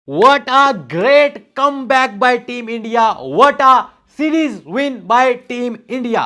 What a great comeback by Team India. What a series win bye team India.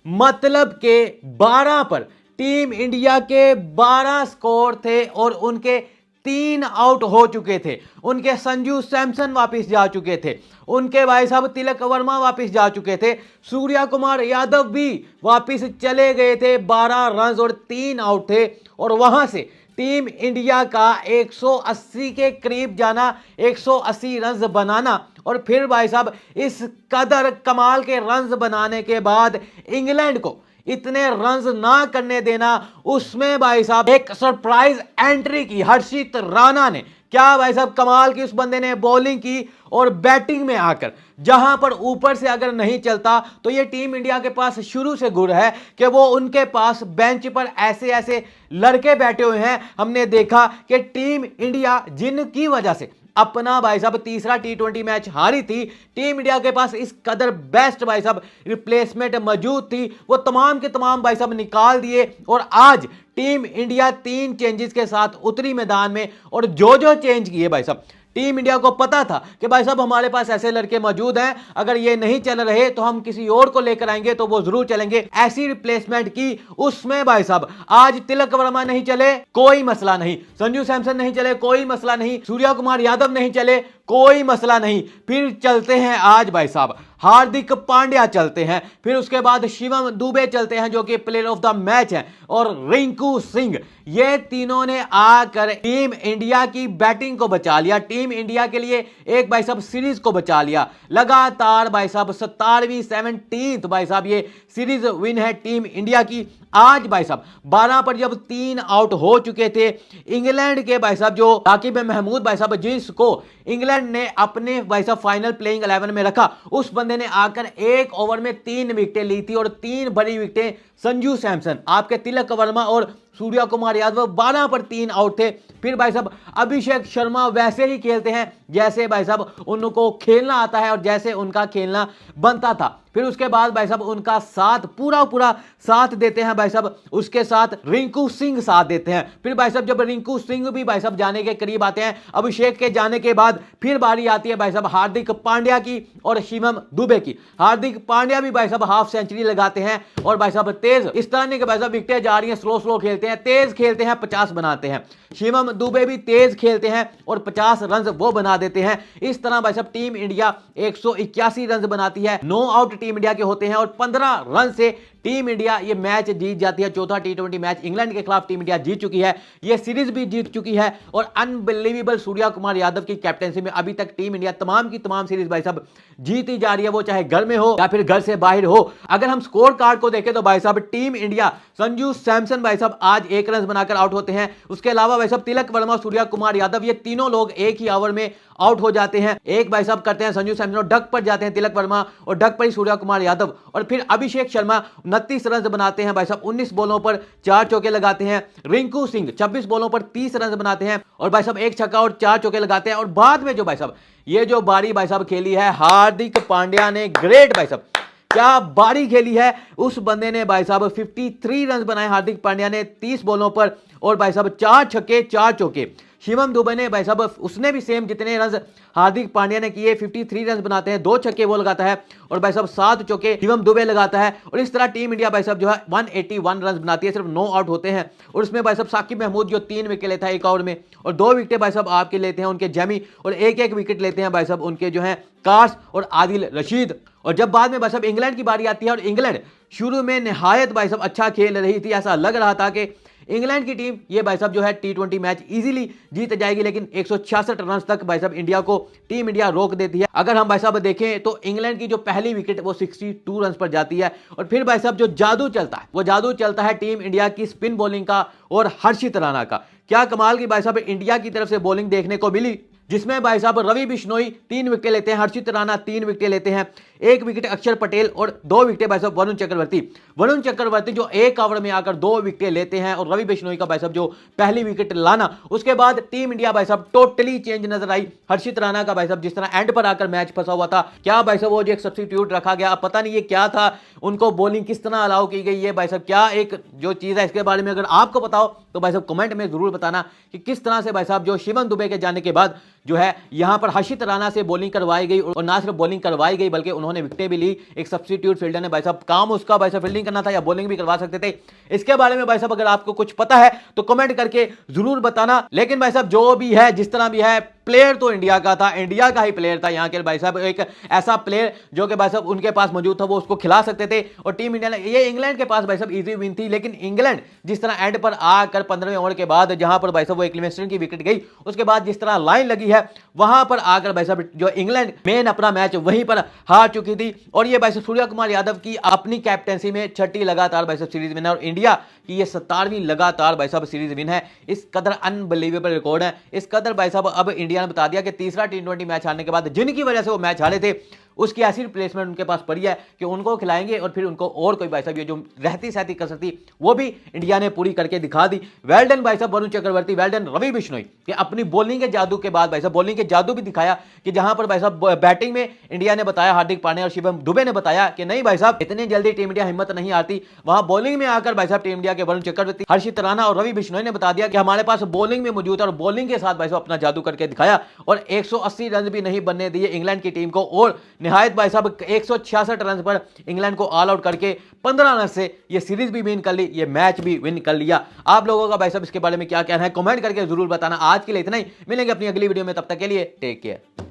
मतलब के 12 पर team India के 12 score थे और उनके 3 आउट हो चुके थे। उनके संजू सैमसन वापस जा चुके थे, उनके भाई साहब तिलक वर्मा वापस जा चुके थे, सूर्या कुमार यादव भी वापस चले गए थे। 12 रन और 3 आउट थे और वहां से टीम इंडिया का 180 के करीब जाना, 180 रन बनाना और फिर भाई साहब इस कदर कमाल के रन बनाने के बाद इंग्लैंड को इतने रन्स ना करने देना। उसमें भाई साहब एक सरप्राइज एंट्री की हर्षित राणा ने। क्या भाई साहब कमाल की उस बंदे ने बॉलिंग की और बैटिंग में आकर जहां पर ऊपर से अगर नहीं चलता तो ये टीम इंडिया के पास शुरू से गुण है कि वो उनके पास बेंच पर ऐसे ऐसे लड़के बैठे हुए हैं। हमने देखा कि टीम इंडिया जिनकी वजह से अपना भाई साहब तीसरा टी20 मैच हारी थी, टीम इंडिया के पास इस कदर बेस्ट भाई साहब रिप्लेसमेंट मौजूद थी, वो तमाम के तमाम भाई साहब निकाल दिए और आज टीम इंडिया 3 चेंजेस के साथ उतरी मैदान में। और जो चेंज किए भाई साहब, टीम इंडिया को पता था कि भाई साहब हमारे पास ऐसे लड़के मौजूद हैं, अगर ये नहीं चल रहे तो हम किसी और को लेकर आएंगे तो वो जरूर चलेंगे। ऐसी रिप्लेसमेंट की। उसमें भाई साहब आज तिलक वर्मा नहीं चले, कोई मसला नहीं, संजू सैमसन नहीं चले, कोई मसला नहीं, सूर्या कुमार यादव नहीं चले, कोई मसला नहीं। फिर चलते हैं आज भाई साहब हार्दिक पांड्या चलते हैं, फिर उसके बाद शिवम दुबे चलते हैं जो कि प्लेयर ऑफ द मैच हैं, और रिंकू सिंह। ये तीनों ने आकर टीम इंडिया की बैटिंग को बचा लिया, टीम इंडिया के लिए एक भाई साहब सीरीज को बचा लिया। लगातार भाई साहब 17वीं 17th भाई साहब ये सीरीज विन है टीम इंडिया की। आज भाई साहब 12 पर जब 3 आउट हो चुके थे इंग्लैंड के भाई साहब जो राकिब महमूद भाई साहब जिसको इंग्लैंड ने अपने भाई साहब फाइनल प्लेइंग 11 में रखा, उस बंदे ने आकर 1 ओवर में 3 विकेटें ली थी और 3 बड़ी विकेटें संजू सैमसन, आपके तिलक वर्मा और सूर्या कुमार यादव 12 पर 3 आउट थे। फिर भाई साहब अभिषेक शर्मा वैसे ही खेलते हैं जैसे भाई साहब उनको खेलना आता है और जैसे उनका खेलना बनता था। फिर उसके बाद भाई साहब उनका साथ पूरा साथ देते हैं भाई साहब, उसके साथ रिंकू सिंह साथ देते हैं। फिर भाई साहब जब रिंकू सिंह भी भाई साहब जाने के करीब आते हैं, अभिषेक के जाने के बाद फिर बारी आती है भाई साहब हार्दिक पांड्या की और शिवम दुबे की। हार्दिक पांड्या भी भाई साहब हाफ सेंचुरी लगाते हैं और भाई साहब तेज इस तरह नहीं कि भाई साहब विकेटें जा रही हैं, स्लो खेलते हैं, तेज खेलते हैं, 50 बनाते हैं। शिवम दुबे भी तेज खेलते हैं और 50 रन वो बना देते हैं। इस तरह भाई साहब टीम इंडिया 181 रन बनाती है, 9 आउट टीम इंडिया के होते हैं और 15 रन से टीम इंडिया ये मैच जीत जाती है। चौथा टी20 मैच इंग्लैंड के खिलाफ टीम इंडिया जीत चुकी है, ये सीरीज भी जीत चुकी है और अनबिलीवेबल सूर्या कुमार यादव की कैप्टनसी में अभी तक टीम इंडिया तमाम की तमाम सीरीज भाई साहब जीती जा रही है, वो चाहे घर में हो या फिर घर से बाहर हो। अगर हम स्कोर कार्ड को देखें तो भाई साहब टीम इंडिया संजू सैमसन भाई साहब आज 1 रन बनाकर आउट होते हैं। उसके अलावा भाई साहब तिलक वर्मा, सूर्या कुमार यादव ये तीनों लोग एक ही ओवर में आउट हो जाते हैं। एक भाई साहब करते हैं संजू सैमसन और डक पर जाते हैं तिलक वर्मा और डक पर ही सूर्या कुमार यादव। और फिर अभिषेक शर्मा 29 रन बनाते हैं भाई साहब, 19 बॉलों पर 4 चौके लगाते हैं। रिंकू सिंह 26 बॉलों पर 30 रन बनाते हैं और भाई साहब 1 छक्का और 4 चौके लगाते हैं। और बाद में जो भाई साहब ये जो बारी भाई साहब खेली है हार्दिक पांड्या ने, ग्रेट भाई साहब क्या बारी खेली है उस बंदे ने भाई साहब। 53 रन बनाए हार्दिक पांड्या ने 30 बॉलों पर और भाई साहब 4 छक्के 4 चौके। शिवम दुबे ने भाई साहब उसने भी सेम जितने रन हार्दिक पांड्या ने किए, 53 रन बनाते हैं, 2 छक्के वो लगाता है और भाई साहब 7 चौके शिवम दुबे लगाता है। और इस तरह टीम इंडिया भाई साहब जो है 181 रन बनाती है, सिर्फ 9 आउट होते हैं। और इसमें भाई साहब साकिब महमूद जो 3 विकेट लेता है 1 ओवर में और 2 विकेट भाई साहब आपके लेते हैं उनके जैमी और एक विकेट लेते हैं भाई साहब उनके जो है कार्स और आदिल रशीद। और जब बाद में भाई साहब इंग्लैंड की बारी आती है और इंग्लैंड शुरू में निहायत भाई साहब अच्छा खेल रही थी, ऐसा लग रहा था कि इंग्लैंड की टीम ये भाई साहब जो है टी20 मैच इजीली जीत जाएगी, लेकिन 166 रन तक भाई साहब इंडिया को टीम इंडिया रोक देती है। अगर हम भाई साहब देखें तो इंग्लैंड की जो पहली विकेट वो 62 रन पर जाती है और फिर भाई साहब जो जादू चलता है वो जादू चलता है टीम इंडिया की स्पिन बॉलिंग का और हर्षित राणा का। क्या कमाल की भाई साहब इंडिया की तरफ से बॉलिंग देखने को मिली, जिसमें भाई साहब रवि बिश्नोई 3 विकेट लेते हैं, हर्षित राणा 3 विकेट लेते हैं, 1 विकेट अक्षर पटेल और 2 विकेट भाई साहब वरुण चक्रवर्ती जो 1 ओवर में आकर 2 विकेट लेते हैं और रवि बिश्नोई का भाई साहब जो पहली विकेट लाना। उसके बाद टीम इंडिया भाई साहब टोटली चेंज नजर आई। हर्षित राणा का भाई साहब जिस तरह एंड पर आकर मैच फंसा हुआ था, क्या भाई साहब वो जो एक सब्स्टिट्यूट रखा गया, पता नहीं ये क्या था, उनको बॉलिंग किस तरह अलाउ की गई है भाई साहब, क्या एक जो चीज है इसके बारे में अगर आपको पता हो तो भाई साहब कमेंट में जरूर बताना कि किस तरह से भाई साहब जो शिवम दुबे के जाने के बाद जो है यहां पर हर्षित राणा से बॉलिंग करवाई गई और ना सिर्फ बॉलिंग करवाई गई बल्कि उन्होंने विकेटें भी ली। एक सब्स्टिट्यूट फील्डर ने भाई साहब काम उसका भाई साहब फील्डिंग करना था या बॉलिंग भी करवा सकते थे। इसके बारे में भाई साहब अगर आपको कुछ पता है तो कमेंट करके जरूर बताना। लेकिन भाई साहब जो भी है जिस तरह भी है प्लेयर तो इंडिया का था, इंडिया का ही प्लेयर था यहाँ के भाई साहब, एक ऐसा प्लेयर जो कि भाई साहब उनके पास मौजूद था वो उसको खिला सकते थे। और टीम इंडिया ने ये इंग्लैंड के पास भाई साहब इजी विन थी, लेकिन इंग्लैंड जिस तरह एंड पर आकर 15वें ओवर के बाद जहां पर भाई साहब वो लिविंगस्टन की विकेट गई उसके बाद जिस तरह लाइन लगी है वहां पर आकर भाई साहब जो इंग्लैंड मेन अपना मैच वहीं पर हार चुकी थी। और ये भाई साहब सूर्य कुमार यादव की अपनी कैप्टेंसी में 6ठी लगातार भाई साहब सीरीज विन है और इंडिया की ये 17वीं लगातार भाई साहब सीरीज विन है। इस कदर अनबिलीवेबल रिकॉर्ड है, इस कदर भाई साहब अब इंडिया ने बता दिया कि तीसरा T20 मैच हारने के बाद जिनकी वजह से वो मैच हारे थे उसकी ऐसी रिप्लेसमेंट उनके पास पड़ी है कि उनको खिलाएंगे और फिर उनको और कोई भाई साहब ये जो रहती सहती कसर थी वो भी इंडिया ने पूरी करके दिखा दी। वेल डन भाई साहब वरुण चक्रवर्ती, वेल डन रवि बिश्नोई कि अपनी बॉलिंग के जादू के बाद भाई साहब बॉलिंग के जादू भी दिखाया कि जहां पर भाई साहब बैटिंग में इंडिया ने बताया, हार्दिक पांड्या और शिवम दुबे ने बताया कि नहीं भाई साहब इतनी जल्दी टीम इंडिया हिम्मत नहीं आती। वहां बॉलिंग में आकर भाई साहब टीम इंडिया के वरुण चक्रवर्ती, हर्षित राणा और रवि बिश्नोई ने बता दिया कि हमारे पास बॉलिंग में मौजूद है और बॉलिंग के साथ भाई साहब अपना जादू करके दिखाया और 180 रन भी नहीं बनने दिए इंग्लैंड की टीम को और निहायत भाई साहब 166 रन पर इंग्लैंड को ऑल आउट करके 15 रन से ये सीरीज भी विन कर ली, ये मैच भी विन कर लिया। आप लोगों का भाई साहब इसके बारे में क्या कहना है कमेंट करके जरूर बताना। आज के लिए इतना ही, मिलेंगे अपनी अगली वीडियो में, तब तक के लिए टेक केयर।